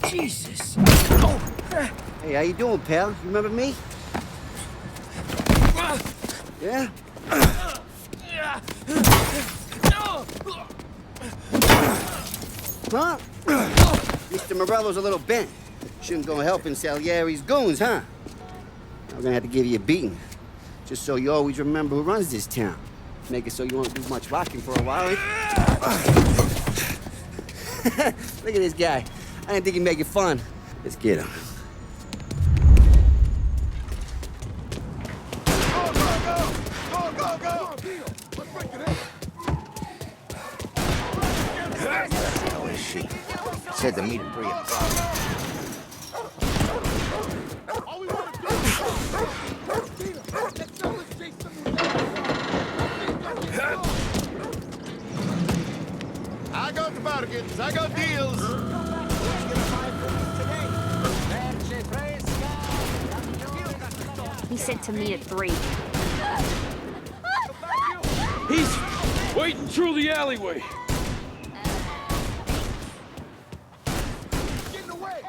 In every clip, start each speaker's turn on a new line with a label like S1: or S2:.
S1: Jesus.
S2: Hey, how you doing, pal? You remember me? Yeah? Huh? Mr. Morello's a little bent. Shouldn't go helping Salieri's goons, huh? I'm gonna have to give you a beating. Just so you always remember who runs this town. Make it so you won't do much rocking for a while. Look at this guy. I didn't think he'd make it fun. Let's get him.
S3: Where is she? Said to meet at 3 o'clock.
S4: I got the bargains, I got deals.
S5: He said to meet at 3.
S1: He's waiting through the alleyway.
S4: Get in the way.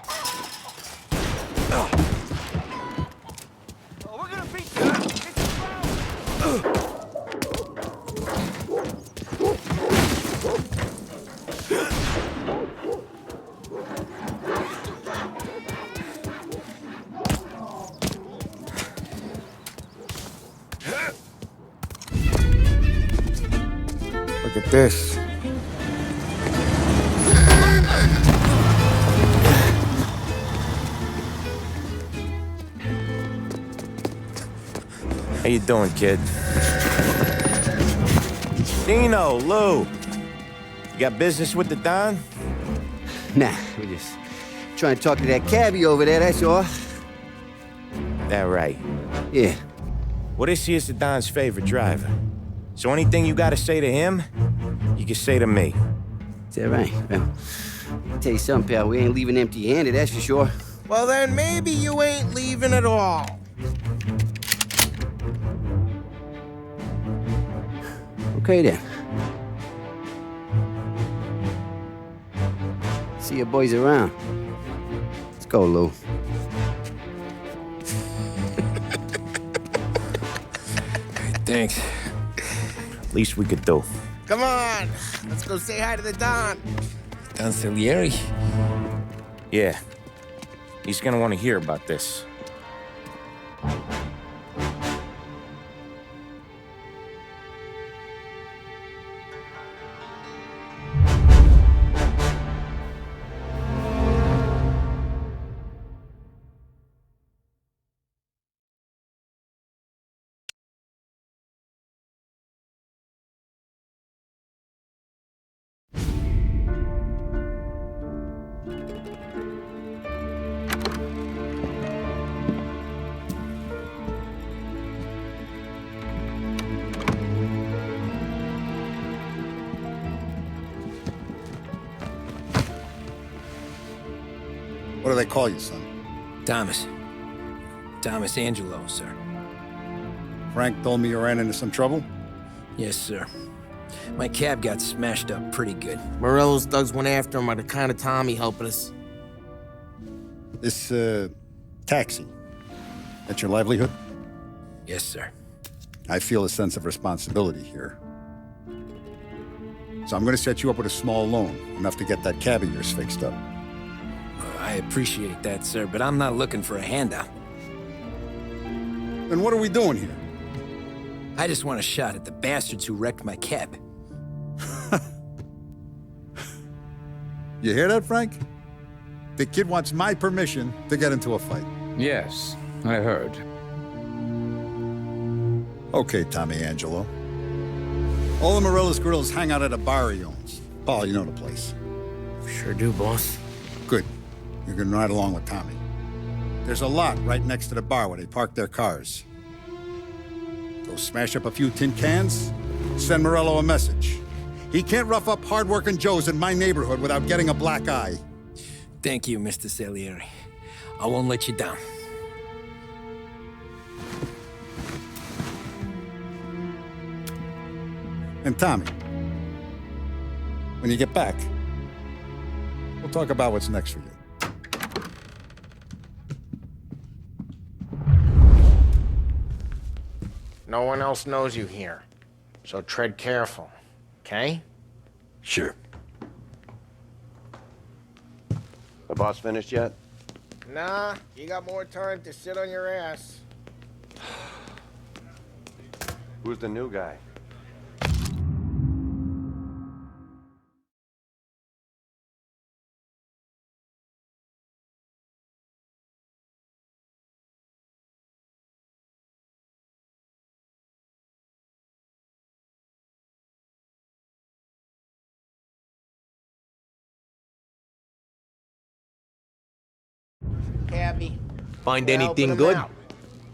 S4: We're gonna beat
S3: Look at this. How you doing, kid? Dino, Lou. You got business with the Don?
S2: Nah, we're just trying to talk to that cabbie over there, that's all.
S3: That right.
S2: Yeah.
S3: Well, this here's the Don's favorite driver. So anything you gotta say to him, you can say to me.
S2: Is that right? Well, I'll tell you something, pal. We ain't leaving empty-handed, that's for sure.
S6: Well, then maybe you ain't leaving at all.
S2: Okay, then. See your boys around. Let's go, Lou.
S1: Thanks.
S3: Least we could do.
S6: Come on, let's go say hi to the Don.
S1: Don Salieri?
S3: Yeah. He's gonna want to hear about this.
S7: What do they call you, son?
S1: Thomas. Thomas Angelo, sir.
S7: Frank told me you ran into some trouble?
S1: Yes, sir. My cab got smashed up pretty good.
S6: Morello's thugs went after him on account of Tommy helping us.
S7: This, taxi, that's your livelihood?
S1: Yes, sir.
S7: I feel a sense of responsibility here. So I'm gonna set you up with a small loan, enough to get that cab of yours fixed up.
S1: I appreciate that, sir, but I'm not looking for a handout.
S7: Then what are we doing here?
S1: I just want a shot at the bastards who wrecked my cab.
S7: You hear that, Frank? The kid wants my permission to get into a fight.
S8: Yes, I heard.
S7: Okay, Tommy Angelo. All the Morello's girls hang out at a bar he owns. Paul, you know the place.
S6: Sure do, boss.
S7: Good. You can ride along with Tommy. There's a lot right next to the bar where they park their cars. Go smash up a few tin cans, send Morello a message. He can't rough up hard-working Joes in my neighborhood without getting a black eye.
S1: Thank you, Mr. Salieri. I won't let you down.
S7: And Tommy, when you get back, we'll talk about what's next for you.
S6: No one else knows you here. So tread careful, okay?
S1: Sure.
S5: The boss finished yet?
S6: Nah, you got more time to sit on your ass.
S5: Who's the new guy?
S6: Cabby.
S9: Find
S6: we're
S9: anything
S6: helping
S9: good?
S6: him out.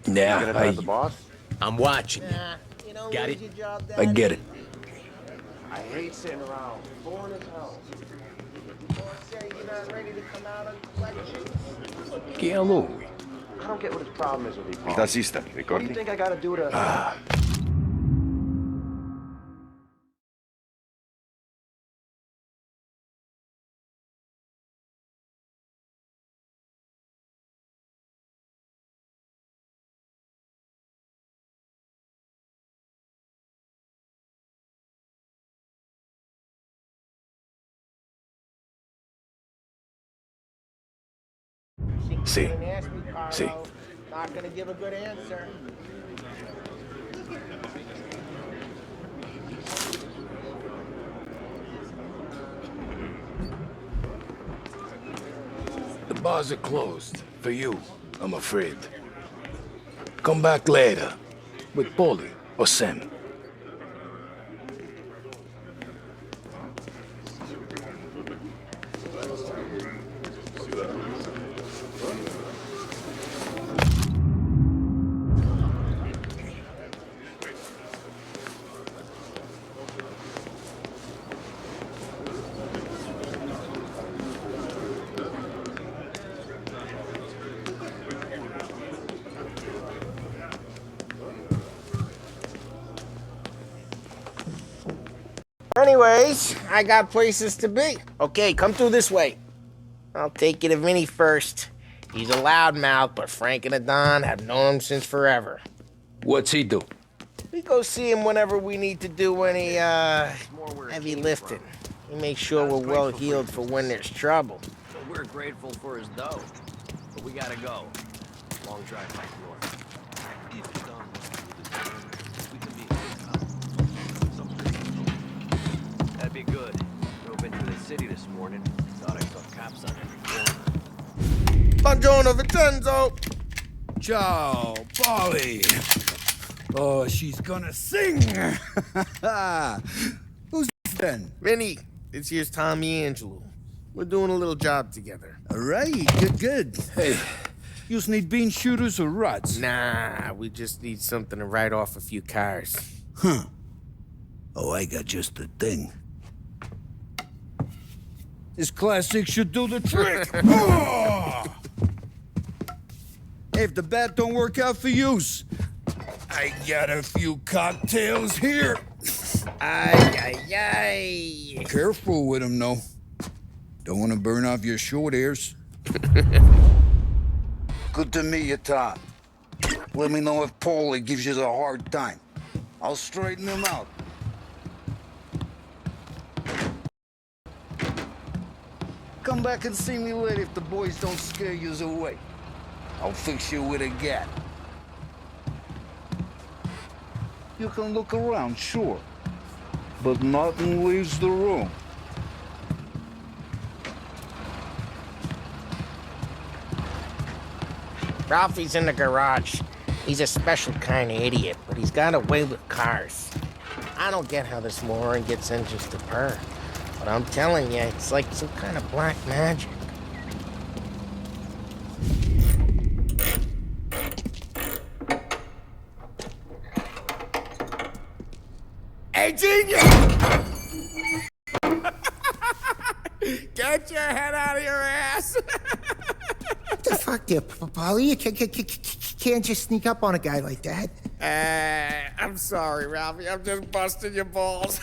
S5: You gonna
S1: Yeah,
S5: drive the boss?
S9: I'm watching you.
S6: Nah, you know,
S9: Got
S6: lose
S9: it?
S6: your job,
S1: I
S6: Daddy.
S1: get it.
S5: I hate sitting around. Boring as hell.
S6: Boss say you're not ready to come out on collection.
S1: Que é louco.
S5: I don't get what his problem is with you.
S10: Il tassista,
S5: What do
S10: ricordi?
S5: you think I gotta do to...
S1: See.
S6: Didn't ask me, Carlo.
S1: See.
S6: Not gonna give a good answer.
S11: The bars are closed. For you, I'm afraid. Come back later. With Paulie or Sam.
S6: Anyways, I got places to be. Okay, come through this way. I'll take you to Vinny first. He's a loudmouth, but Frank and the Don have known him since forever.
S11: What's he do?
S6: We go see him whenever we need to do any, heavy lifting. He makes sure we're well healed for when there's trouble.
S1: We're grateful for his dough, but we gotta go. Long drive back north. If it's done, we can be That'd be good. Drove into the city this morning. Thought I saw cops on every corner.
S6: Buongiorno, Vincenzo!
S11: Ciao, Paulie. Oh, she's gonna sing. Who's this then?
S6: Vinny, this here's Tommy Angelo. We're doing a little job together.
S11: All right, good. Hey, you just need bean shooters or rods?
S6: Nah, we just need something to write off a few cars.
S11: Huh. Oh, I got just the thing. This classic should do the trick. Oh! Hey, if the bat don't work out for use, I got a few cocktails here.
S6: Ay.
S11: Careful with them, though. Don't want to burn off your short hairs. Good to meet you, Tom. Let me know if Paulie gives you a hard time. I'll straighten him out. Come back and see me later if the boys don't scare you away. I'll fix you with a gat. You can look around, sure, but nothing leaves the room.
S6: Ralphie's in the garage. He's a special kind of idiot, but he's got a way with cars. I don't get how this moron gets engines to purr, but I'm telling you, it's like some kind of black magic.
S9: Hey, genius! Get your head out of your ass!
S12: What the fuck there, Paulie? You can't just sneak up on a guy like that.
S6: I'm sorry, Ralphie. I'm just busting your balls.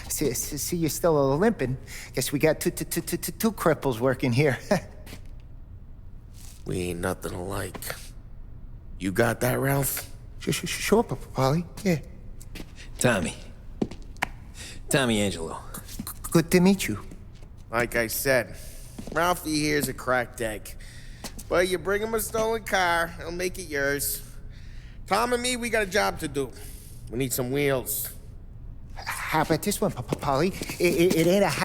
S12: See, you're still limping. Guess we got two cripples working here.
S6: We ain't nothing alike.
S9: You got that, Ralph?
S12: Sure, Paulie. Yeah.
S1: Tommy. Tommy Angelo.
S12: Good to meet you.
S9: Like I said, Ralphie here's a cracked egg. But you bring him a stolen car, he'll make it yours. Tom and me, we got a job to do. We need some wheels.
S12: How about this one, Paulie? It ain't a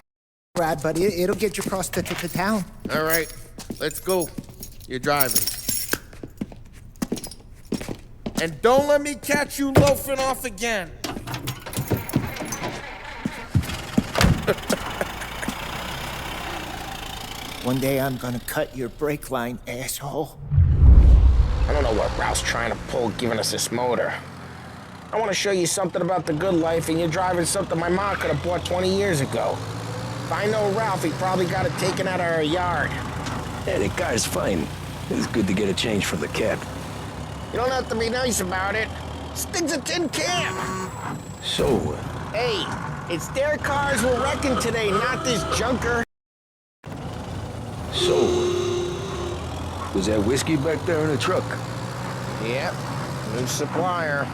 S12: ride, but it'll get you across to town.
S9: All right, let's go. You're driving. And don't let me catch you loafing off again.
S12: One day I'm gonna cut your brake line, asshole.
S6: I don't know what Ralph's trying to pull giving us this motor. I want to show you something about the good life, and you're driving something my mom could have bought 20 years ago. If I know Ralph, he probably got it taken out of our yard.
S1: Yeah, the car's fine. It's good to get a change from the cab.
S6: You don't have to be nice about it. Stig's a tin can.
S1: So,
S6: Hey, it's their cars we're wrecking today, not this junker.
S1: So, was that whiskey back there in the truck?
S6: Yep, new supplier.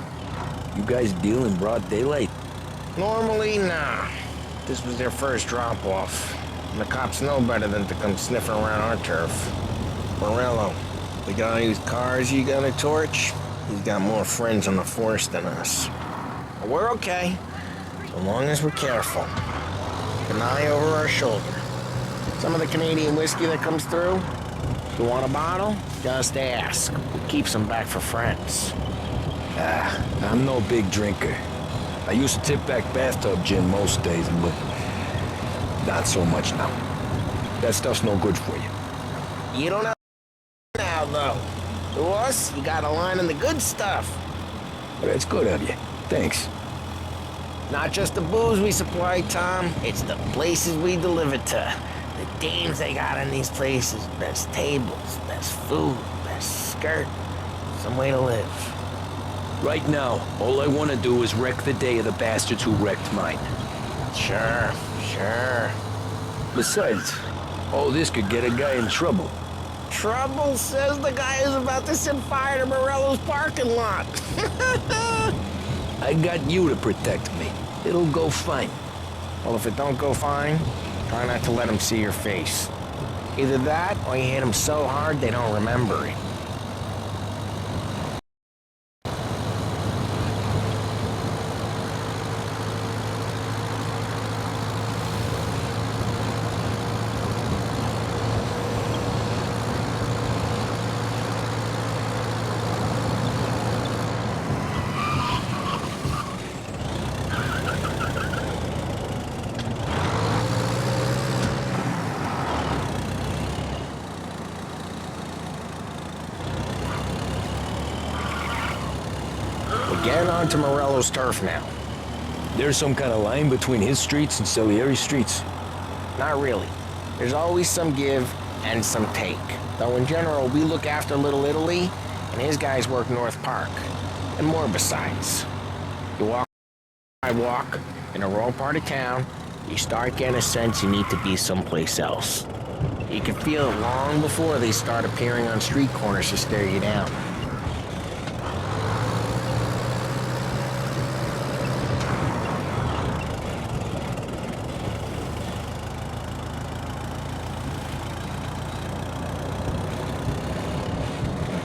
S1: You guys deal in broad daylight?
S6: Normally, nah. This was their first drop-off. And the cops know better than to come sniffing around our turf. Morello, the guy whose cars you got a torch, he's got more friends on the force than us. But we're okay, so long as we're careful. Keep an eye over our shoulder. Some of the Canadian whiskey that comes through, if you want a bottle, just ask. We keep some back for friends.
S1: I'm no big drinker. I used to tip back bathtub gin most days, but not so much now. That stuff's no good for you.
S6: You don't have now, though. To us, you got a line in the good stuff.
S1: But that's good of you. Thanks.
S6: Not just the booze we supply, Tom. It's the places we deliver to. The dames they got in these places. Best tables, best food, best skirt. Some way to live.
S1: Right now, all I want to do is wreck the day of the bastards who wrecked mine.
S6: Sure.
S1: Besides, all this could get a guy in trouble.
S6: Trouble, says the guy who's about to set fire to Morello's parking lot.
S1: I got you to protect me. It'll go fine.
S6: Well, if it don't go fine, try not to let them see your face. Either that, or you hit them so hard they don't remember it. Get onto Morello's turf now.
S1: There's some kind of line between his streets and Salieri's streets.
S6: Not really. There's always some give and some take. Though in general, we look after Little Italy, and his guys work North Park. And more besides. You walk, I walk, in a rural part of town, you start getting a sense you need to be someplace else. You can feel it long before they start appearing on street corners to stare you down.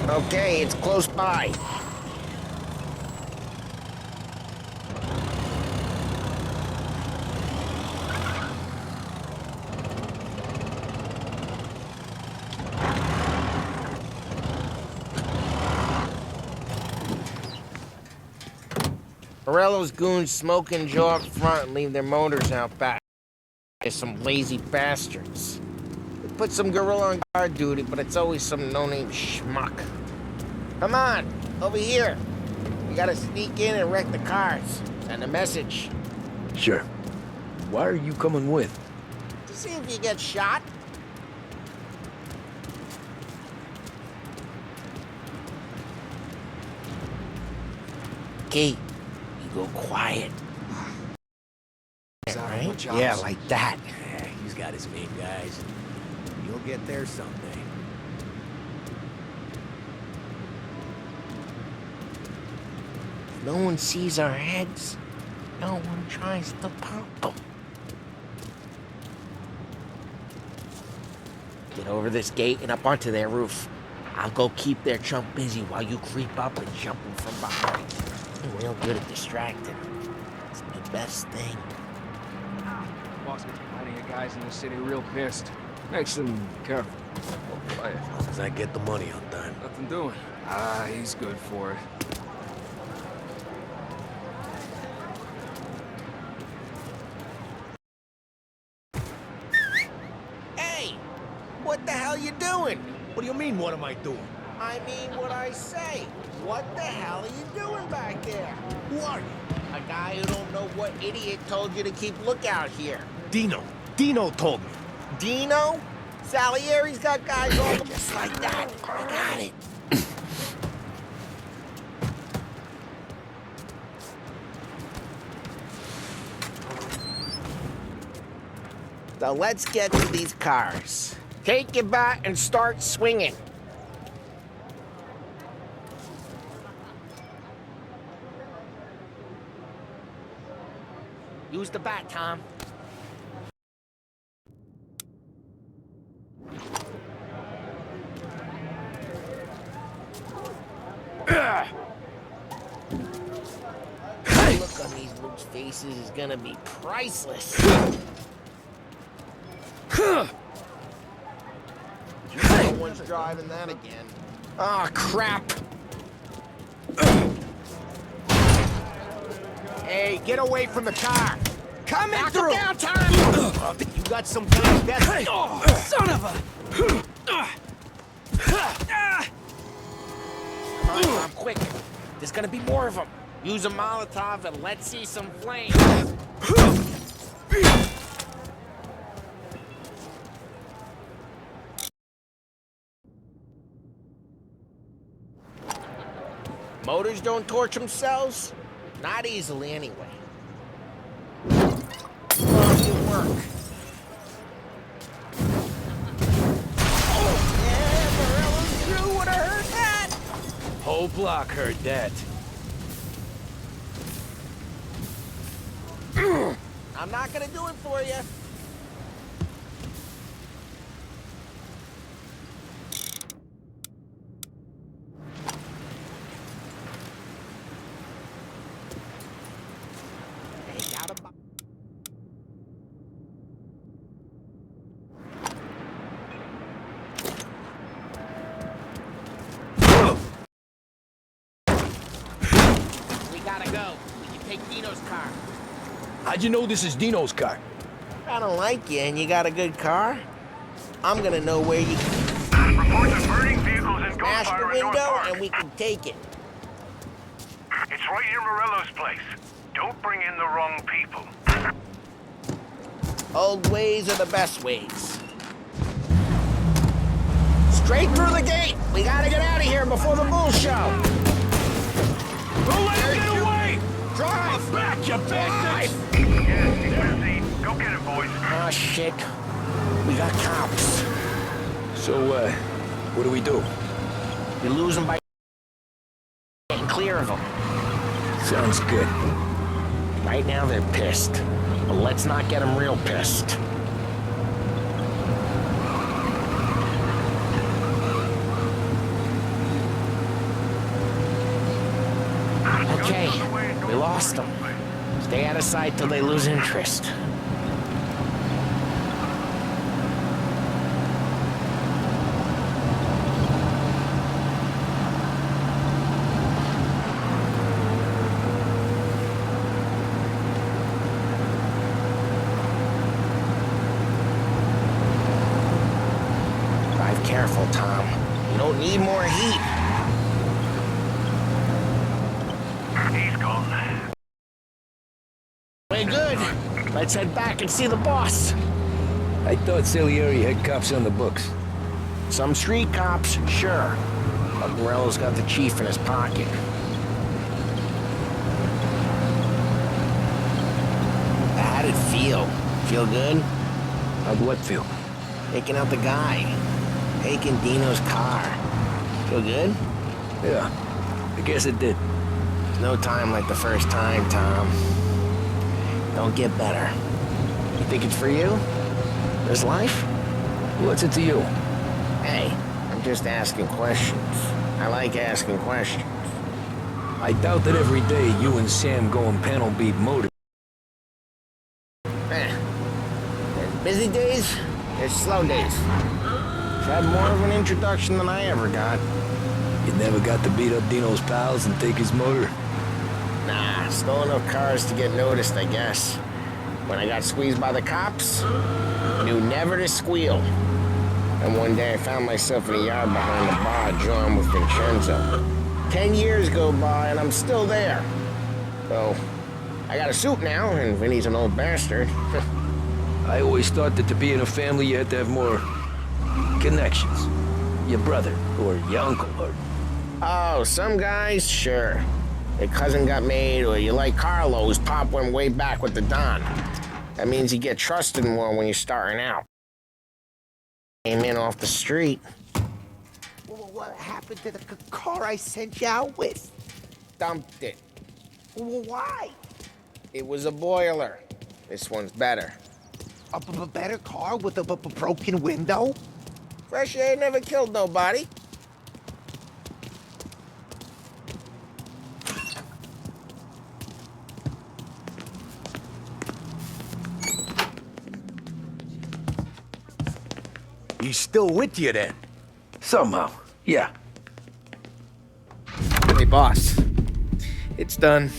S6: Okay, it's close by. Morello's goons smoke and jaw up front and leave their motors out back. There's some lazy bastards. They put some gorilla on guard duty, but it's always some no-name schmuck. Come on, over here. We gotta sneak in and wreck the cars. Send a message.
S1: Sure. Why are you coming with?
S6: To see if you get shot. Okay, you go quiet. Right? Yeah, like that.
S1: Yeah, he's got his main guys. You'll get there someday.
S6: No one sees our heads. No one tries to pop them. Get over this gate and up onto their roof. I'll go keep their chump busy while you creep up and jump him from behind. I'm real good at distracting. It's my best thing.
S10: Boss gets plenty of guys in the city real pissed. Makes them careful. Quiet.
S11: As long as I get the money on time.
S10: Nothing doing. He's good for it.
S6: Hey! What the hell you doing?
S11: What do you mean, what am I doing?
S6: I mean what I say. What the hell are you doing back there?
S11: Who are you?
S6: A guy who don't know what idiot told you to keep lookout here.
S11: Dino. Dino told me.
S6: Dino? Salieri's got guys all just like that. I got it. So let's get to these cars. Take your bat and start swinging. Use the bat, Tom. The look on these looks' faces is gonna be priceless. No one's driving that again. Ah, crap! Hey, get away from the car! Coming through! Knock him down, Tom! You got some kind of best... Oh, son of a... Come on, Tom, quick. There's gonna be more of them. Use a Molotov and let's see some flames. Motors don't torch themselves? Not easily, anyway. Oh, good work. Oh, yeah, Morello's crew would have heard that!
S1: Whole block heard that.
S6: I'm not gonna do it for you. Gotta go. We can take Dino's car.
S1: How'd you know this is Dino's car?
S6: If I don't like you and you got a good car, I'm gonna know where you can...
S13: Reports of burning vehicles and
S6: smash the
S13: gunfire in North
S6: window
S13: Park.
S6: and we can take it.
S13: It's right near Morello's place. Don't bring in the wrong people.
S6: Old ways are the best ways. Straight through the gate. We gotta get out of here before the bull show.
S11: Don't let him get away!
S6: Drive!
S11: Back, you bastard!
S13: Yes, he's busy. Go get him, boys.
S6: Oh, shit. We got cops.
S1: So, what do we do?
S6: We lose them by getting clear of them.
S1: Sounds good.
S6: Right now, they're pissed. But let's not get them real pissed. Okay, we lost them. Stay out of sight till they lose interest. Drive careful, Tom. You don't need more heat.
S13: He's gone.
S6: Way good. Let's head back and see the boss.
S1: I thought Salieri had cops on the books.
S6: Some street cops, sure. But Morello's got the chief in his pocket. How'd it feel? Feel good?
S1: How'd what feel?
S6: Taking out the guy. Taking Dino's car. Feel good?
S1: Yeah, I guess it did.
S6: No time like the first time, Tom. Don't get better. You think it's for you? This life?
S1: What's it to you?
S6: Hey, I'm just asking questions. I like asking questions.
S1: I doubt that every day you and Sam go and panel beat motor.
S6: There's busy days, there's slow days. I've had more of an introduction than I ever got.
S1: You never got to beat up Dino's pals and take his motor?
S6: Nah, stole enough cars to get noticed, I guess. When I got squeezed by the cops, knew never to squeal. And one day I found myself in a yard behind the bar, drawing with Vincenzo. 10 years go by and I'm still there. So, I got a suit now, and Vinny's an old bastard.
S1: I always thought that to be in a family you had to have more connections. Your brother, or your uncle, or...
S6: Oh, some guys, sure. Your cousin got made, or you like Carlos, Pop went way back with the Don. That means you get trusted more when you're starting out. Came in off the street.
S12: What happened to the car I sent you out with?
S6: Dumped it.
S12: Why?
S6: It was a boiler. This one's better.
S12: A better car with a broken window?
S6: Fresh air never killed nobody.
S3: He's still with you then?
S1: Somehow, yeah.
S9: Hey, boss. It's done.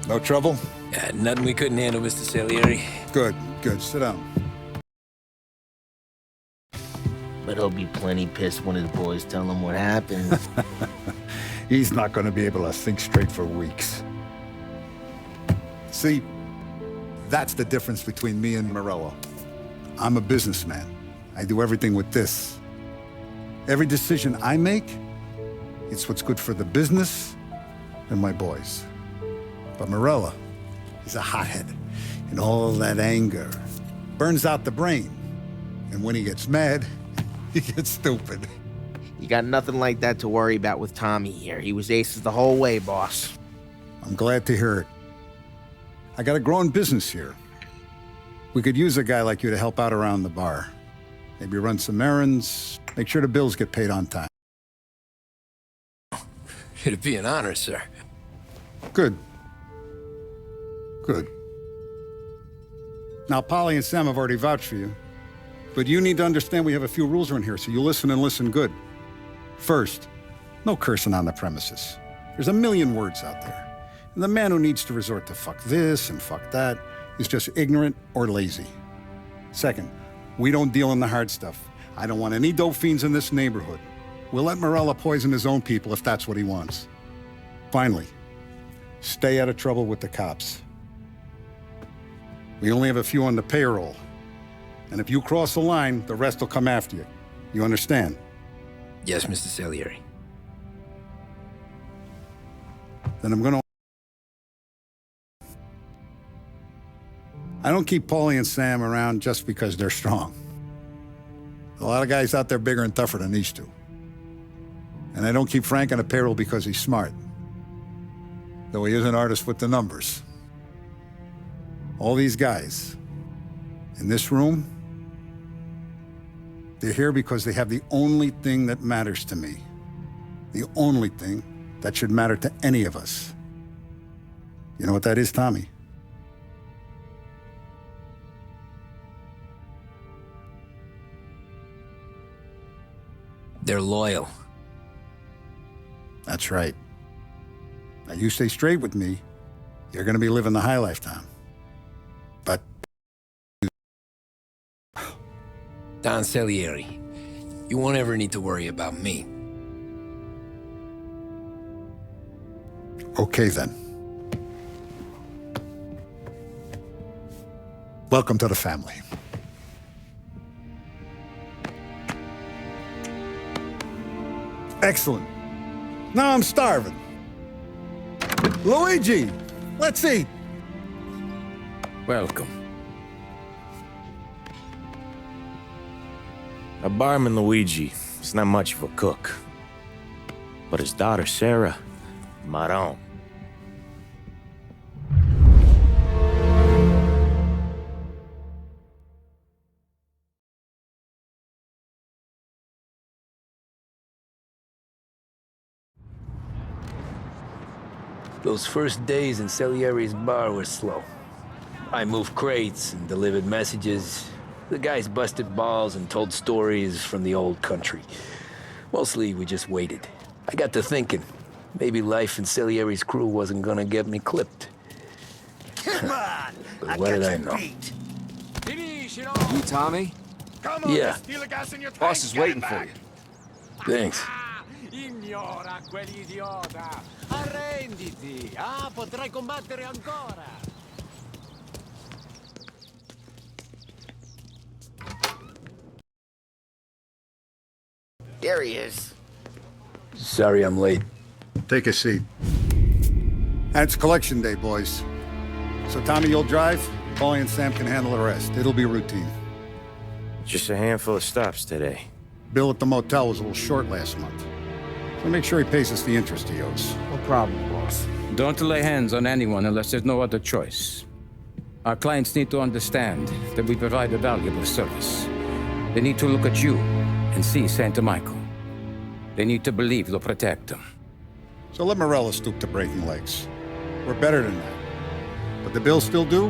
S7: No trouble?
S1: Yeah, nothing we couldn't handle, Mr. Salieri.
S7: Good, good. Sit down.
S6: But he'll be plenty pissed when his boys tell him what happened.
S7: He's not going to be able to think straight for weeks. See, that's the difference between me and Morello. I'm a businessman. I do everything with this. Every decision I make, it's what's good for the business and my boys. But Morello, he's a hothead. And all that anger burns out the brain. And when he gets mad, he gets stupid.
S9: You got nothing like that to worry about with Tommy here. He was aces the whole way, boss.
S7: I'm glad to hear it. I got a growing business here. We could use a guy like you to help out around the bar. Maybe run some errands, make sure the bills get paid on time.
S1: It'd be an honor, sir.
S7: Good. Good. Now, Polly and Sam have already vouched for you. But you need to understand we have a few rules around here, so you listen and listen good. First, no cursing on the premises. There's a million words out there. And the man who needs to resort to fuck this and fuck that is just ignorant or lazy. Second, we don't deal in the hard stuff. I don't want any dope fiends in this neighborhood. We'll let Morello poison his own people if that's what he wants. Finally, stay out of trouble with the cops. We only have a few on the payroll. And if you cross the line, the rest will come after you. You understand?
S1: Yes, Mr. Salieri.
S7: Then I'm gonna... I don't keep Paulie and Sam around just because they're strong. A lot of guys out there bigger and tougher than these two. And I don't keep Frank on the payroll because he's smart. Though he is an artist with the numbers. All these guys in this room, they're here because they have the only thing that matters to me. The only thing that should matter to any of us. You know what that is, Tommy?
S1: They're loyal.
S7: That's right. Now you stay straight with me, you're gonna be living the high life, Tom. But...
S1: Don Salieri, you won't ever need to worry about me.
S7: Okay, then. Welcome to the family. Excellent. Now I'm starving. Luigi, let's eat.
S3: Welcome. A barman Luigi is not much of a cook. But his daughter, Sarah, Maron.
S1: Those first days in Salieri's bar were slow. I moved crates and delivered messages. The guys busted balls and told stories from the old country. Mostly, we just waited. I got to thinking, maybe life in Salieri's crew wasn't gonna get me clipped.
S2: Come on!
S1: But what did I know?
S10: You Tommy?
S4: Come on,
S1: Yeah.
S4: steal the gas in your tank.
S10: Boss is
S4: Get
S10: waiting
S4: it
S10: for
S4: back.
S10: you.
S1: Thanks.
S14: Ignora quell'idiota! Arrenditi! Ah, potrai combattere ancora!
S9: There he is.
S1: Sorry I'm late.
S7: Take a seat. And it's collection day, boys. So Tommy, you'll drive. Paulie and Sam can handle the rest. It'll be routine.
S3: Just a handful of stops today.
S7: Bill at the motel was a little short last month. So make sure he pays us the interest he owes.
S9: No problem, boss.
S8: Don't lay hands on anyone unless there's no other choice. Our clients need to understand that we provide a valuable service. They need to look at you and see Santa Michael. They need to believe you'll protect them.
S7: So let Morello stoop to breaking legs. We're better than that. But the bills still due,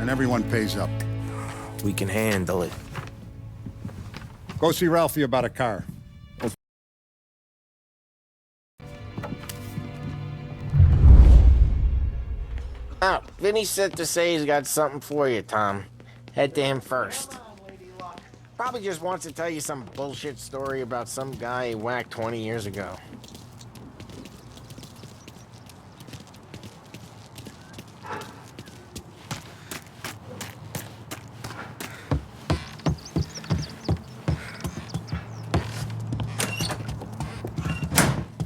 S7: and everyone pays up.
S3: We can handle it.
S7: Go see Ralphie about a car.
S6: Oh, Vinny said to say he's got something for you, Tom. Head to him first. Probably just wants to tell you some bullshit story about some guy he whacked 20 years ago.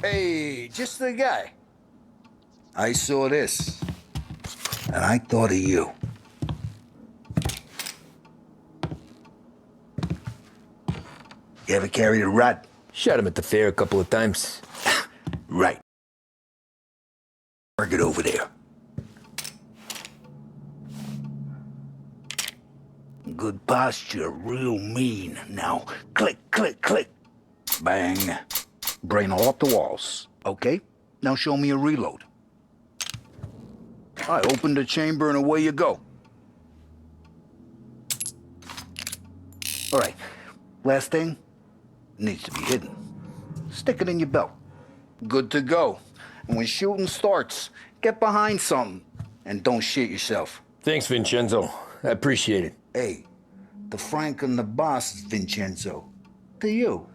S15: Hey, just the guy. I saw this, and I thought of you. You ever carried a rod?
S1: Shot him at the fair a couple of times.
S15: Right. Work it over there. Good posture, real mean. Now, click, click, click. Bang. Brain all off the walls. Okay, now show me a reload. I open the chamber and away you go. All right, last thing, needs to be hidden. Stick it in your belt. Good to go. And when shooting starts, get behind something and don't shit yourself.
S1: Thanks, Vincenzo. I appreciate it.
S15: Hey, the Frank and the boss is Vincenzo. To you,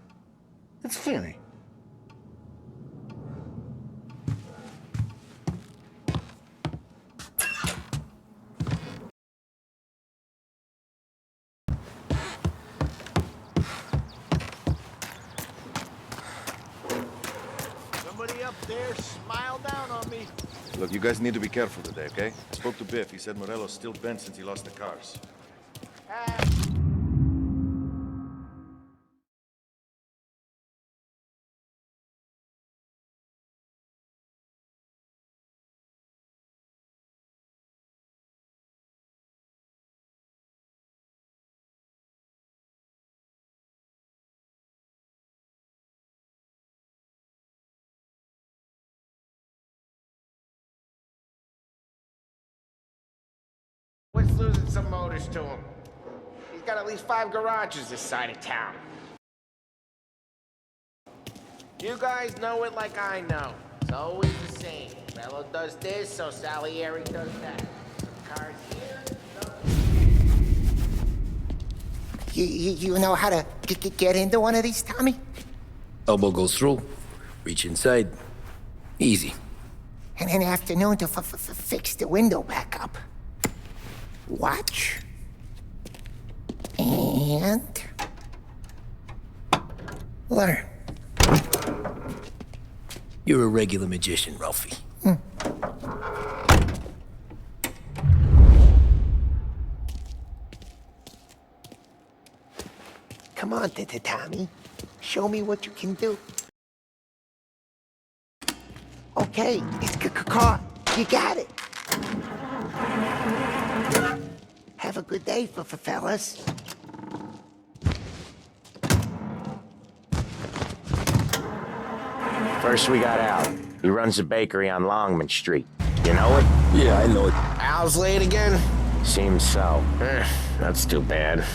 S15: it's Vinny.
S5: Somebody up there smile down on me.
S16: Look, you guys need to be careful today, okay? I spoke to Biff. He said Morello's still bent since he lost the cars.
S6: What's losing some motors to him? He's got at least 5 garages this side of town. You guys know it like I know. It's always the same. Mello does this, so Salieri does that. Some cars here,
S12: You know how to get into one of these, Tommy?
S1: Elbow goes through, reach inside. Easy.
S12: And an afternoon to fix the window back up. Watch. And learn.
S1: You're a regular magician, Ralphie.
S6: Come on, Tommy. Show me what you can do.
S12: Okay, car. You got it. Have a good day, fellas.
S6: First we got Al. He runs a bakery on Longman Street. You know it?
S1: Yeah, I know it.
S6: Al's late again? Seems so. That's too bad.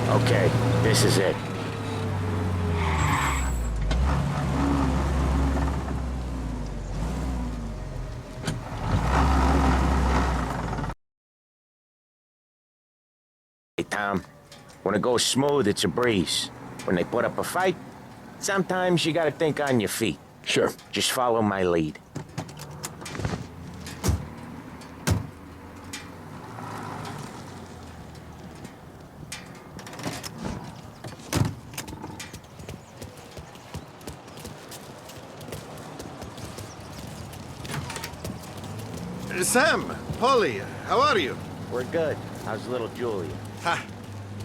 S6: Okay, this is it. Hey, Tom, when it goes smooth, it's a breeze. When they put up a fight, sometimes you gotta think on your feet.
S1: Sure.
S6: Just follow my lead.
S4: Sam, Polly, how are you?
S6: We're good. How's little Julia?
S4: Ha!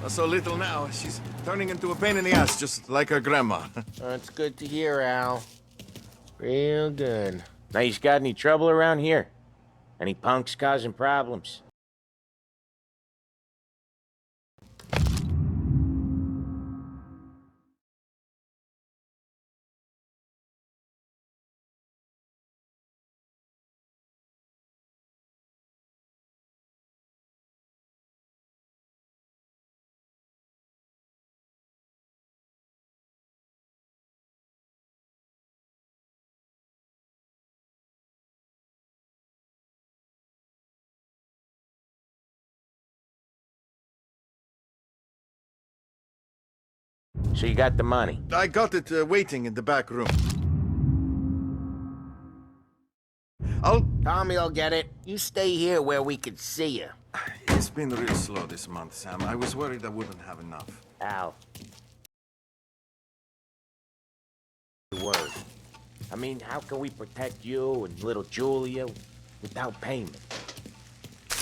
S4: Not so little now. She's turning into a pain in the ass, just like her grandma.
S6: That's good to hear, Al. Real good. Now, you got any trouble around here? Any punks causing problems? So you got the money?
S4: I got it waiting in the back room.
S6: Tommy'll get it. You stay here where we can see you.
S4: It's been real slow this month, Sam. I was worried I wouldn't have enough.
S6: Al. Word. I mean, how can we protect you and little Julia without payment?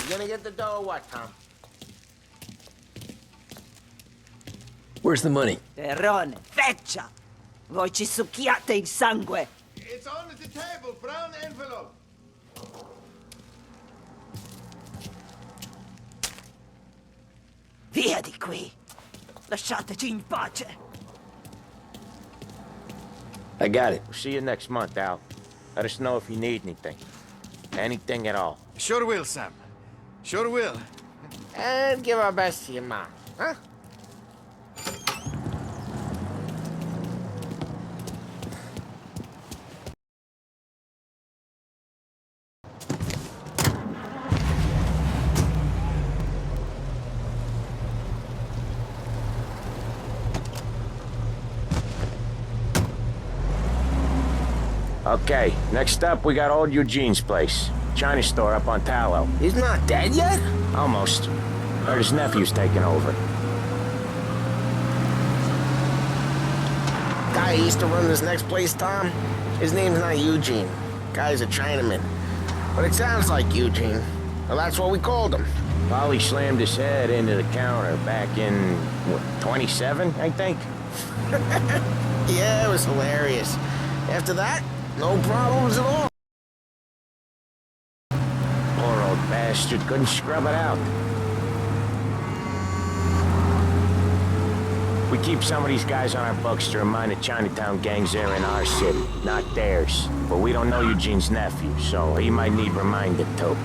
S6: You gonna get the dough or what, Tom?
S1: Where's the money?
S17: Terrone, feccia! Voi ci succhiate il sangue!
S4: It's on the table, brown envelope.
S17: Via di qui! Lasciateci in pace!
S1: I got it.
S6: We'll see you next month, Al. Let us know if you need anything. Anything at all.
S4: Sure will, Sam. Sure will.
S6: And give our best to your mom, huh? Okay, next up we got old Eugene's place. China store up on Tallow. He's not dead yet? Almost. Heard his nephew's taking over. Guy who used to run this next place, Tom, his name's not Eugene. Guy's a Chinaman. But it sounds like Eugene. Well, that's what we called him. Polly slammed his head into the counter back in, what, 27, I think? Yeah, it was hilarious. After that, no problems at all. Poor old bastard couldn't scrub it out.
S3: We keep some of these guys on our books to remind the Chinatown gangs they're in our city, not theirs. But we don't know Eugene's nephew, so he might need reminded too.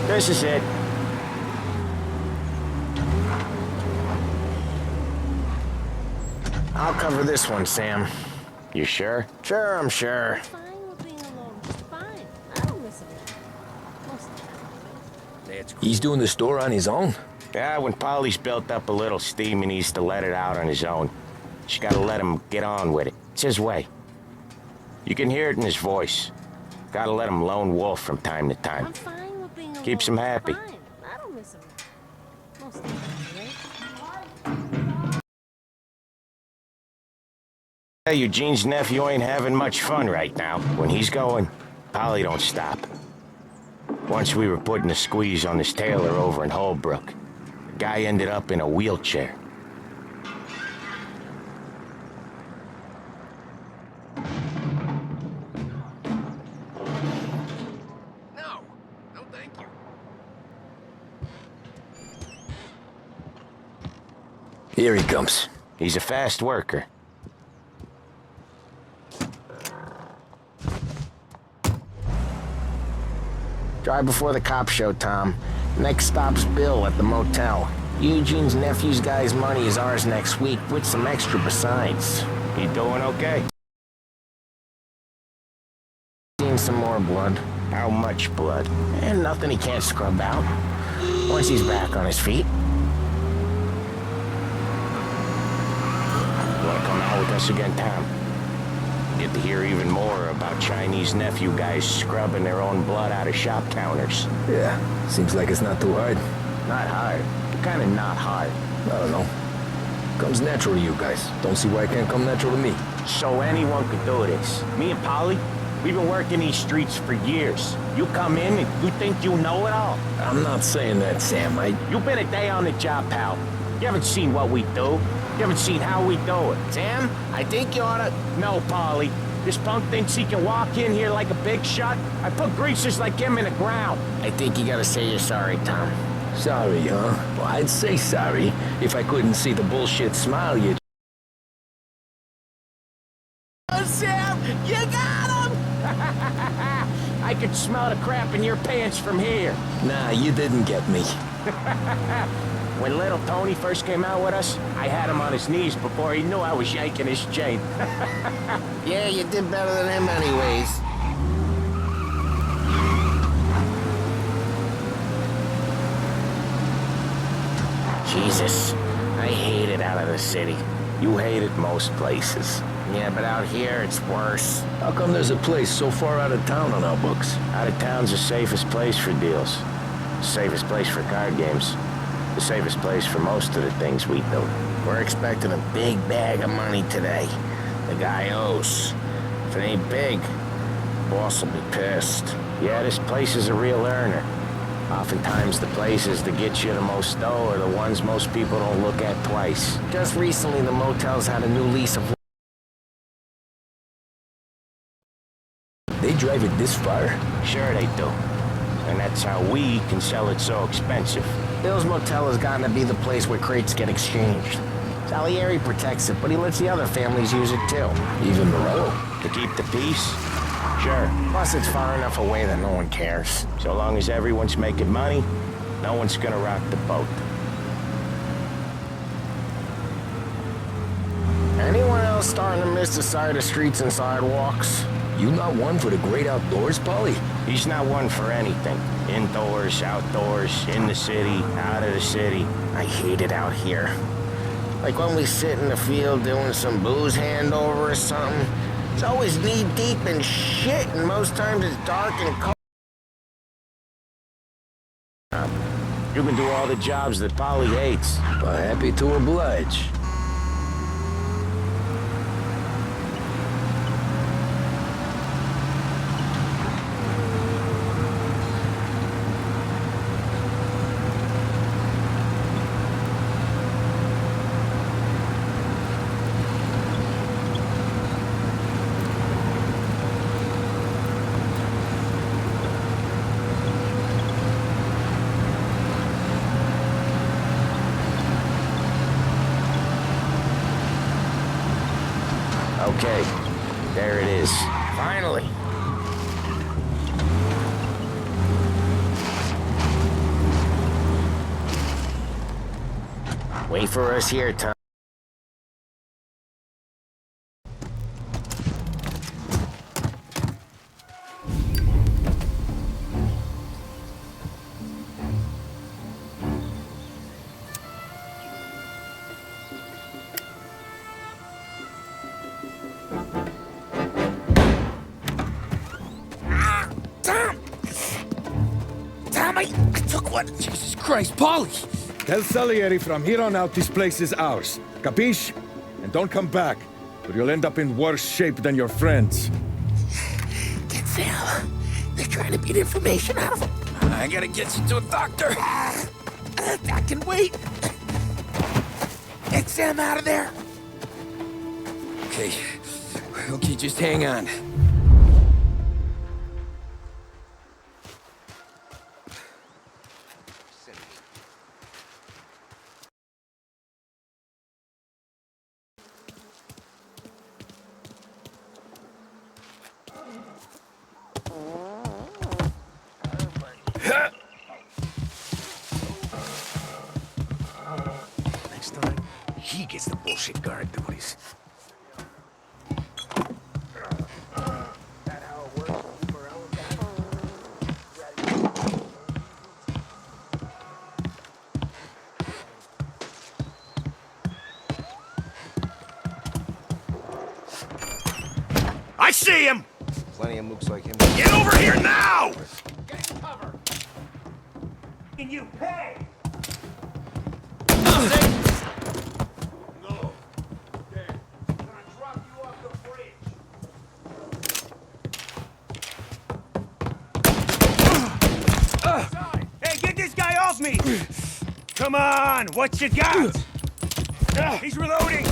S3: This is it. I'll cover this one, Sam. You sure? Sure, I'm sure.
S1: He's doing the store on his own?
S3: Yeah, when Polly's built up a little steam, he needs to let it out on his own. She gotta let him get on with it. It's his way. You can hear it in his voice. Gotta let him lone wolf from time to time. Keeps him happy.
S18: I don't miss him. Most of the time,
S3: Yeah, Eugene's nephew ain't having much fun right now. When he's going, Polly don't stop. Once we were putting a squeeze on this tailor over in Holbrook. The guy ended up in a wheelchair.
S1: Here he comes.
S3: He's a fast worker. Drive before the cops show, Tom. Next stop's Bill at the motel. Eugene's nephew's guy's money is ours next week, with some extra besides. You doing okay? Seen some more blood. How much blood? And nothing he can't scrub out. Once he's back on his feet. Come out with us again, Tom. Get to hear even more about Chinese nephew guys scrubbing their own blood out of shop counters.
S1: Yeah, seems like it's not too hard.
S3: Not hard. Kinda not hard.
S1: I don't know. Comes natural to you guys. Don't see why it can't come natural to me.
S3: So anyone could do this. Me and Polly, we've been working these streets for years. You come in and you think you know it all.
S1: I'm not saying that, Sam.
S3: You've been a day on the job, pal. You haven't seen what we do. You haven't seen how we do it. Sam, I think you oughta... No, Polly. This punk thinks he can walk in here like a big shot. I put greasers like him in the ground. I think you gotta say you're sorry, Tom.
S1: Sorry, huh? Well, I'd say sorry if I couldn't see the bullshit smile you...
S3: Oh, Sam, you got him! I could smell the crap in your pants from here.
S1: Nah, you didn't get me.
S3: When little Tony first came out with us, I had him on his knees before he knew I was yanking his chain.
S9: Yeah, you did better than him anyways.
S3: Jesus, I hate it out of the city. You hate it most places. Yeah, but out here, it's worse.
S1: How come there's a place so far out of town on our books?
S3: Out of town's the safest place for deals. The safest place for card games. The safest place for most of the things we do. We're expecting a big bag of money today. The guy owes. If it ain't big, boss will be pissed. Yeah, this place is a real earner. Oftentimes the places that get you the most dough are the ones most people don't look at twice. Just recently the motel's had a new lease of...
S1: They drive it this far?
S3: Sure they do. And that's how we can sell it so expensive. Bill's Motel has gotten to be the place where crates get exchanged. Salieri protects it, but he lets the other families use it too.
S1: Even Morello?
S3: To keep the peace? Sure. Plus it's far enough away that no one cares. So long as everyone's making money, no one's gonna rock the boat. Anyone else starting to miss the side of streets and sidewalks?
S1: You not one for the great outdoors, Polly?
S3: He's not one for anything. Indoors, outdoors, in the city, out of the city. I hate it out here. Like when we sit in the field doing some booze handover or something. It's always knee-deep in shit, and most times it's dark and cold. You can do all the jobs that Polly hates.
S1: Well, happy to oblige.
S3: Okay, there it is. Finally. Wait for us here, Tom.
S11: I took one. Jesus Christ, Polly!
S19: Tell Salieri from here on out this place is ours. Capiche? And don't come back, or you'll end up in worse shape than your friends.
S11: Get Sam. They're trying to beat information out of him. I gotta get you to a doctor. I can wait. Get Sam out of there.
S1: Okay. Okay, just hang on.
S11: Next time, he gets the bullshit guard duties. I see him!
S9: Plenty of mooks like him.
S11: Get over here now! Get cover! Can you pay? No. Okay. I'm gonna drop you off the bridge. Hey, get this guy off me! Come on, what you got? He's reloading!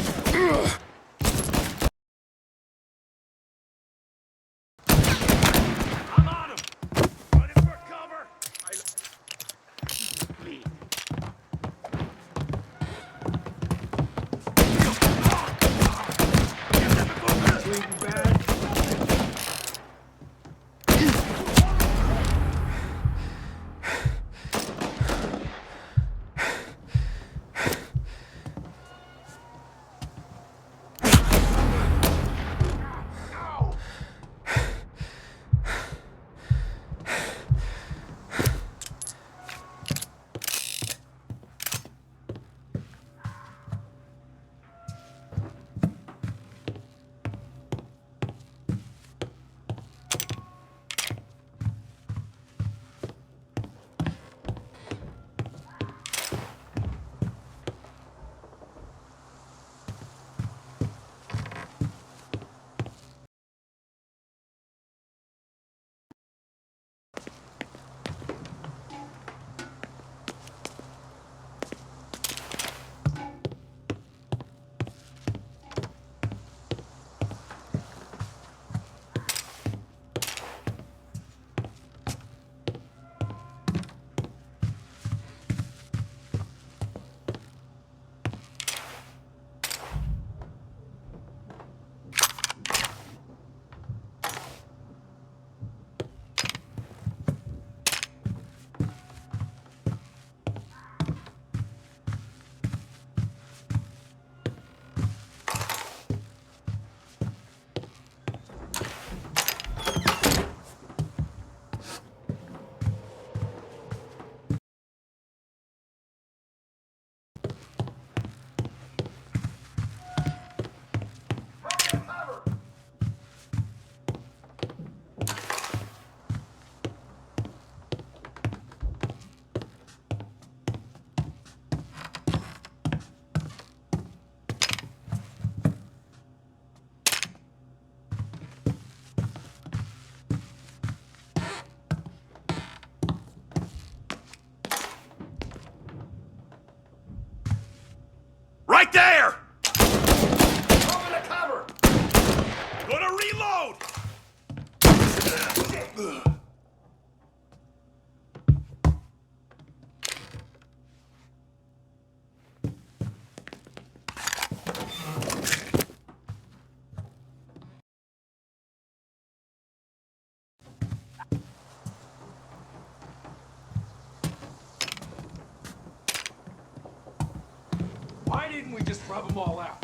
S14: we just rub them all out?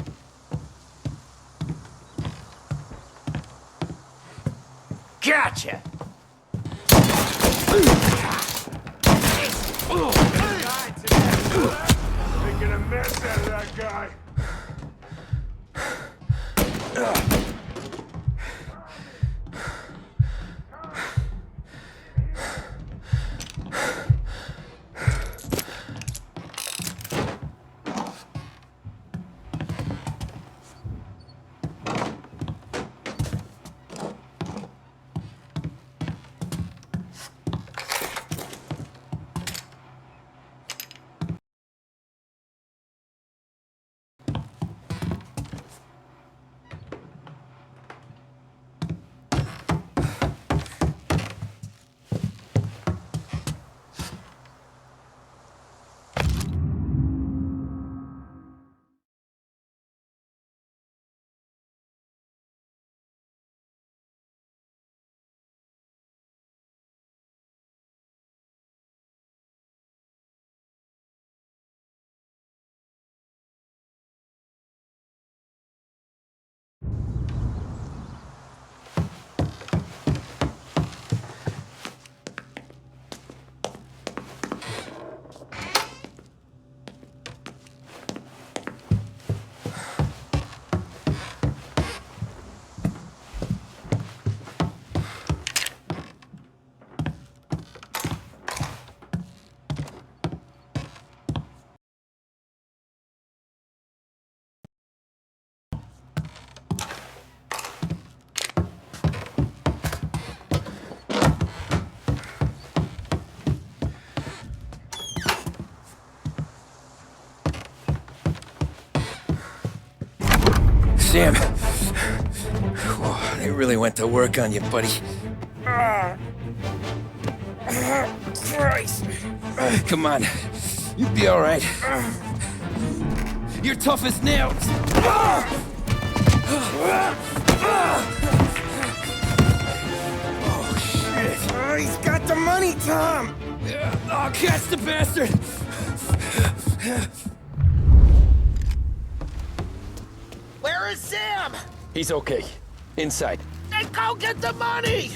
S3: Gotcha!
S14: Making a mess out of that guy.
S1: Sam, whoa, they really went to work on you, buddy.
S3: Christ!
S1: Come on, you'll be all right. You're tough as nails.
S3: Oh, shit! Oh, he's got the money, Tom!
S1: Oh, catch the bastard!
S3: Where is Sam?
S1: He's okay. Inside.
S3: Then go get the money!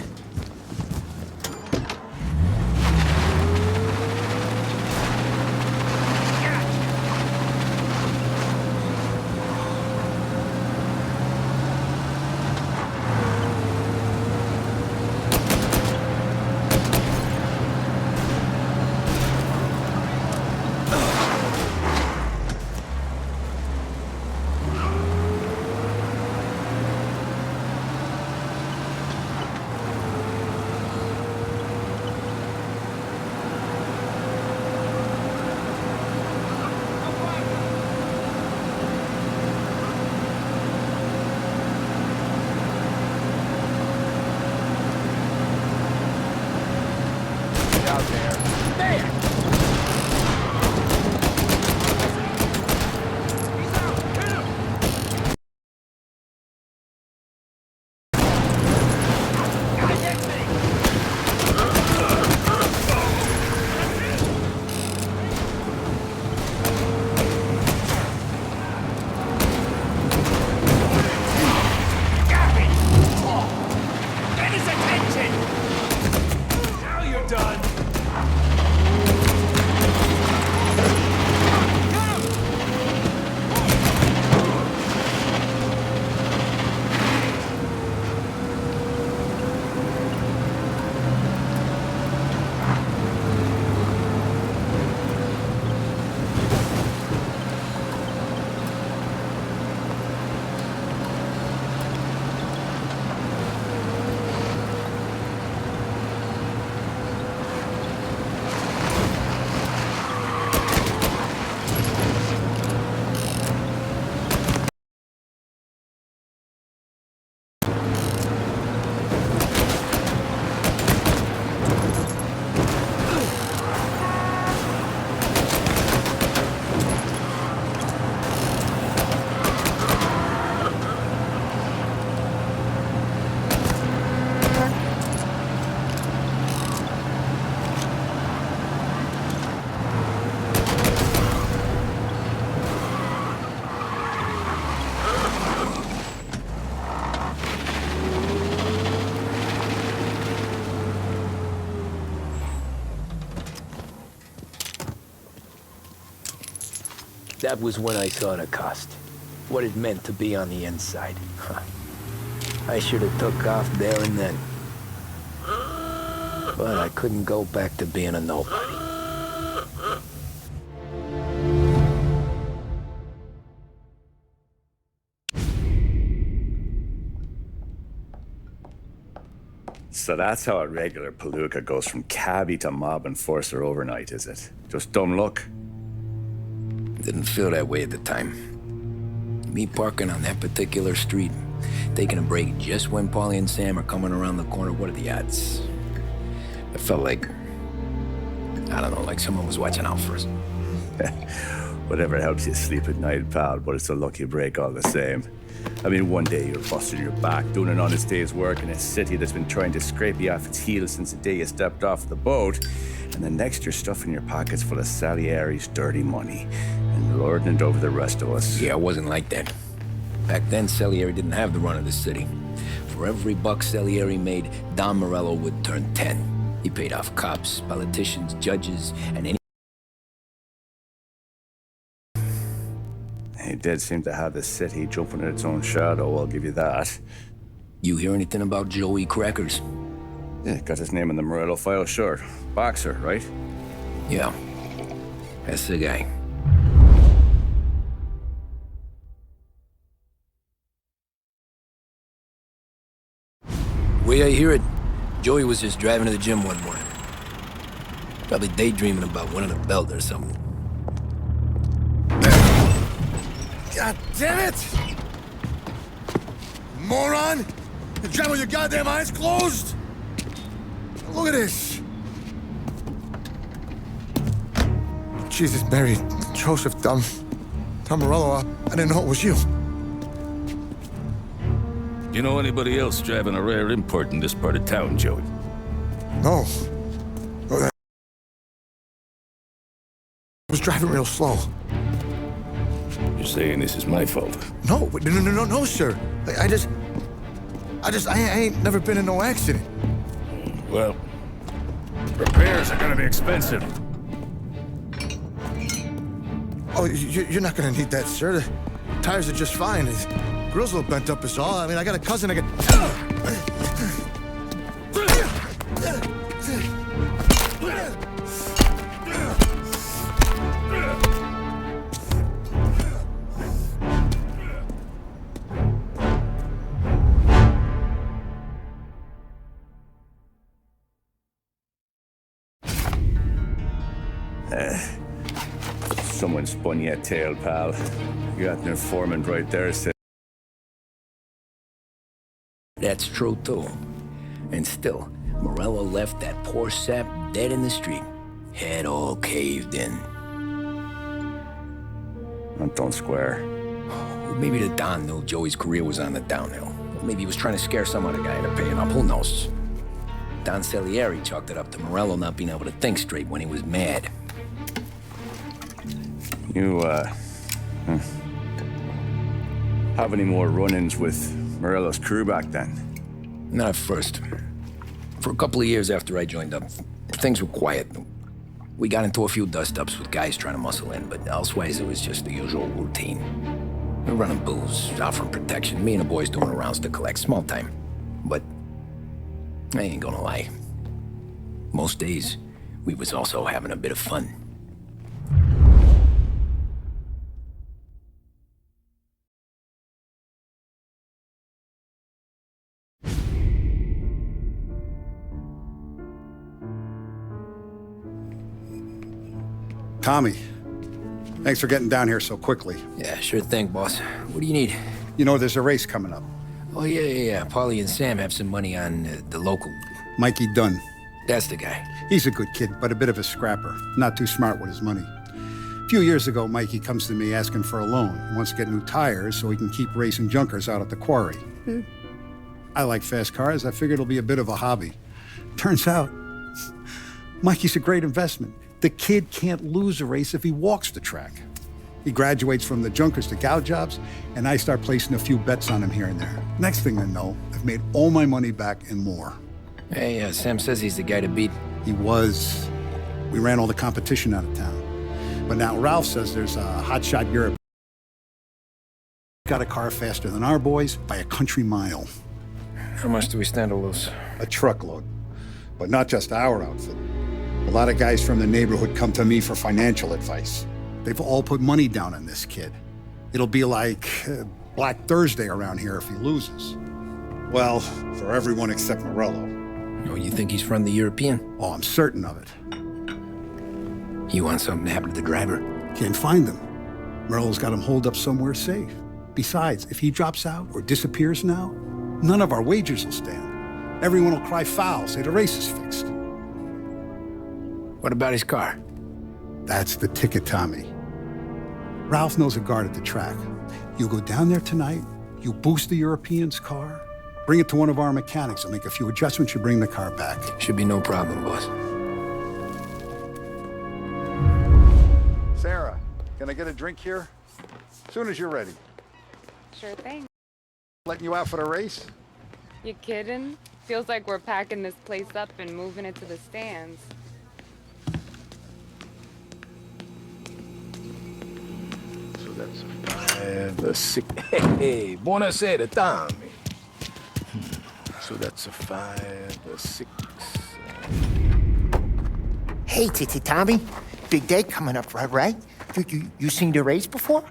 S14: Out there.
S3: There!
S14: Get his attention! Now you're done.
S1: That was when I saw the cost. What it meant to be on the inside. Huh. I should have took off there and then. But I couldn't go back to being a nobody.
S20: So that's how a regular palooka goes from cabbie to mob enforcer overnight, is it? Just dumb luck?
S1: Didn't feel that way at the time. Me parking on that particular street, taking a break just when Paulie and Sam are coming around the corner, what are the odds? It felt like, I don't know, like someone was watching out for us.
S20: Whatever helps you sleep at night, pal, but it's a lucky break all the same. I mean, one day you're busting your back, doing an honest day's work in a city that's been trying to scrape you off its heels since the day you stepped off the boat, and the next you're stuffing your pockets full of Salieri's dirty money and lording it over the rest of us.
S1: Yeah, it wasn't like that. Back then, Salieri didn't have the run of the city. For every buck Salieri made, Don Morello would turn 10. He paid off cops, politicians, judges, and any...
S20: He did seem to have the city jumping in its own shadow, I'll give you that.
S1: You hear anything about Joey Crackers?
S20: Yeah, got his name in the Morello file, sure. Boxer, right?
S1: Yeah, that's the guy. The way I hear it, Joey was just driving to the gym one morning. Probably daydreaming about winning a belt or something.
S14: God damn it! Moron! You're driving with your goddamn eyes closed? Look at this! Jesus, Mary, Joseph, Tom Morello, I didn't know it was you.
S21: You know anybody else driving a rare import in this part of town, Joey?
S14: No. I was driving real slow.
S21: You're saying this is my fault?
S14: No, sir. I ain't never been in no accident.
S21: Well, repairs are gonna be expensive.
S14: Oh, you're not gonna need that, sir. The tires are just fine. The grill's a little bent up is all. I mean, I got a cousin I can...
S20: Someone spun you a tail, pal. You got an informant right there, said.
S1: That's true, too. And still, Morello left that poor sap dead in the street. Head all caved in.
S20: That don't square.
S1: Well, maybe the Don knew Joey's career was on the downhill. Or maybe he was trying to scare some other guy into paying up. Who knows? Don Salieri chalked it up to Morello not being able to think straight when he was mad.
S20: You, have any more run-ins with Morello's crew back then?
S1: Not at first. For a couple of years after I joined up, things were quiet. We got into a few dust-ups with guys trying to muscle in, but elsewise it was just the usual routine. We're running booze, offering protection, me and the boys doing rounds to collect, small time. But I ain't gonna lie. Most days, we was also having a bit of fun.
S7: Tommy, thanks for getting down here so quickly.
S1: Yeah, sure thing, boss. What do you need?
S7: You know, there's a race coming up.
S1: Oh, yeah. Paulie and Sam have some money on the local...
S7: Mikey Dunn.
S1: That's the guy.
S7: He's a good kid, but a bit of a scrapper. Not too smart with his money. A few years ago, Mikey comes to me asking for a loan. He wants to get new tires so he can keep racing junkers out at the quarry. I like fast cars. I figured it'll be a bit of a hobby. Turns out, Mikey's a great investment. The kid can't lose a race if he walks the track. He graduates from the junkers to gal jobs, and I start placing a few bets on him here and there. Next thing I know, I've made all my money back and more.
S1: Hey, Sam says he's the guy to beat.
S7: He was. We ran all the competition out of town. But now Ralph says there's a hotshot Europe. Got a car faster than our boys by a country mile.
S1: How much do we stand to lose?
S7: A truckload. But not just our outfit. A lot of guys from the neighborhood come to me for financial advice. They've all put money down on this kid. It'll be like Black Thursday around here if he loses. Well, for everyone except Morello.
S1: Oh, you think he's from the European?
S7: Oh, I'm certain of it.
S1: You want something to happen to the driver?
S7: Can't find him. Morello's got him holed up somewhere safe. Besides, if he drops out or disappears now, none of our wagers will stand. Everyone will cry foul, say the race is fixed.
S1: What about his car?
S7: That's the ticket, Tommy. Ralph knows a guard at the track. You go down there tonight, you boost the European's car, bring it to one of our mechanics, and make a few adjustments, you bring the car back.
S1: Should be no problem, boss.
S7: Sarah, can I get a drink here? As soon as you're ready.
S13: Sure thing.
S7: Letting you out for the race?
S13: You kidding? Feels like we're packing this place up and moving it to the stands.
S1: So that's a 5, a 6. Hey, buonasera, Tommy. So that's a 5, a 6.
S12: Hey, Tommy. Big day coming up, right? You seen the race before?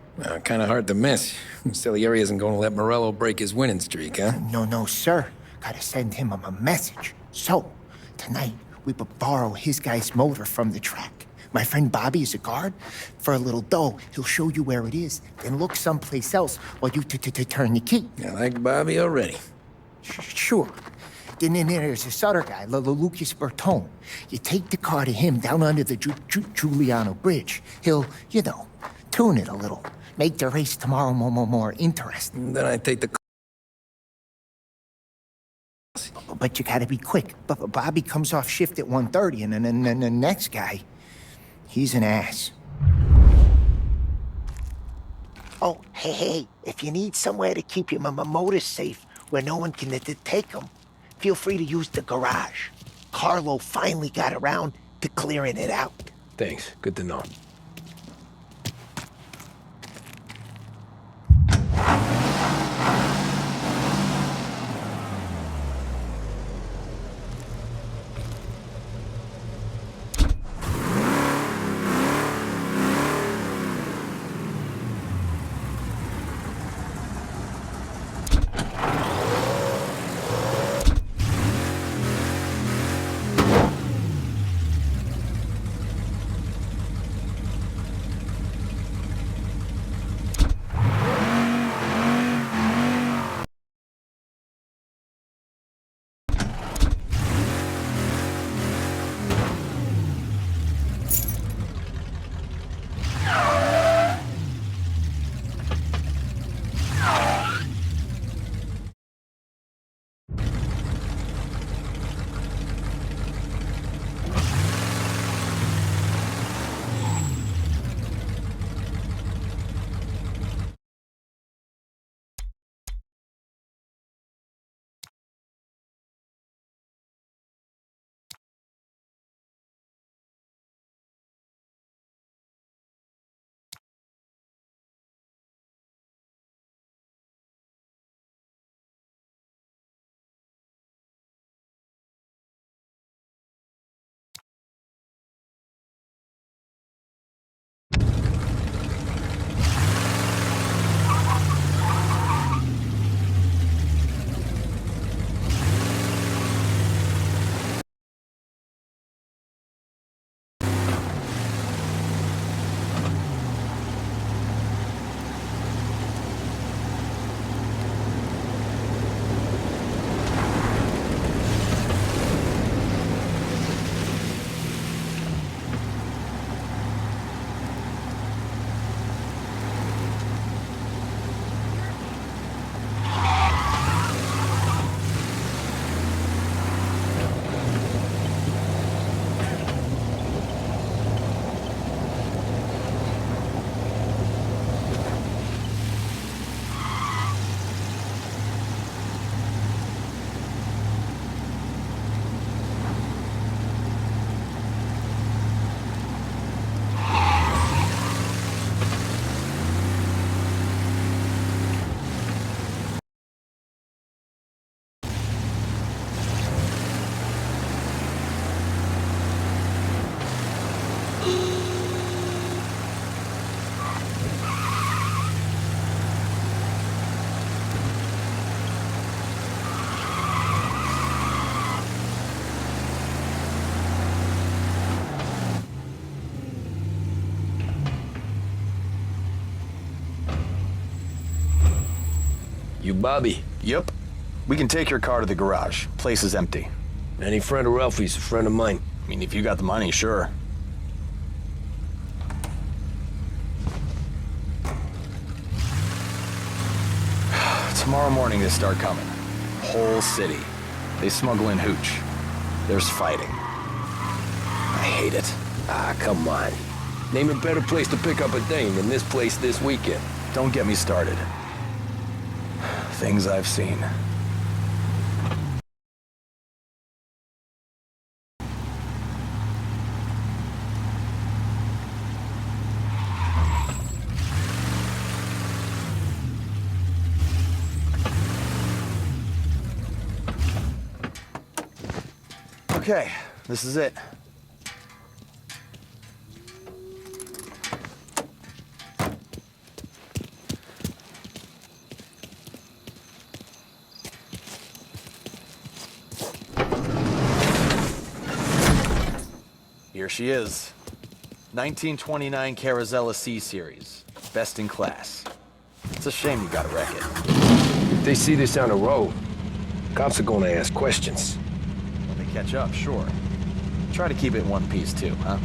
S1: Kind of hard to miss. Salieri isn't going to let Morello break his winning streak, huh?
S12: No, sir. Gotta send him a message. So, tonight, we borrow his guy's motor from the track. My friend Bobby is a guard. For a little dough, he'll show you where it is, then look someplace else while you turn the key.
S1: I like Bobby already.
S12: Sure. Then there's this other guy, Lucas Bertone. You take the car to him down under the Giuliano Bridge. He'll, tune it a little. Make the race tomorrow more interesting.
S1: Then I take the...
S12: But you gotta be quick. But Bobby comes off shift at 1:30, and then the next guy, he's an ass. Oh, hey, if you need somewhere to keep your motor safe where no one can take them, feel free to use the garage. Carlo finally got around to clearing it out.
S1: Thanks. Good to know. You Bobby?
S2: Yep. We can take your car to the garage. Place is empty.
S1: Any friend of Ralphie's a friend of mine.
S2: I mean, if you got the money, sure. Tomorrow morning they start coming. Whole city. They smuggle in hooch. There's fighting. I hate it.
S1: Ah, come on. Name a better place to pick up a dame than this place this weekend.
S2: Don't get me started. Things I've seen. Okay, this is it. Here she is. 1929 Carazella C Series. Best in class. It's a shame you gotta wreck it.
S1: If they see this on the road, cops are gonna ask questions.
S2: When they catch up, sure. Try to keep it in one piece too, huh?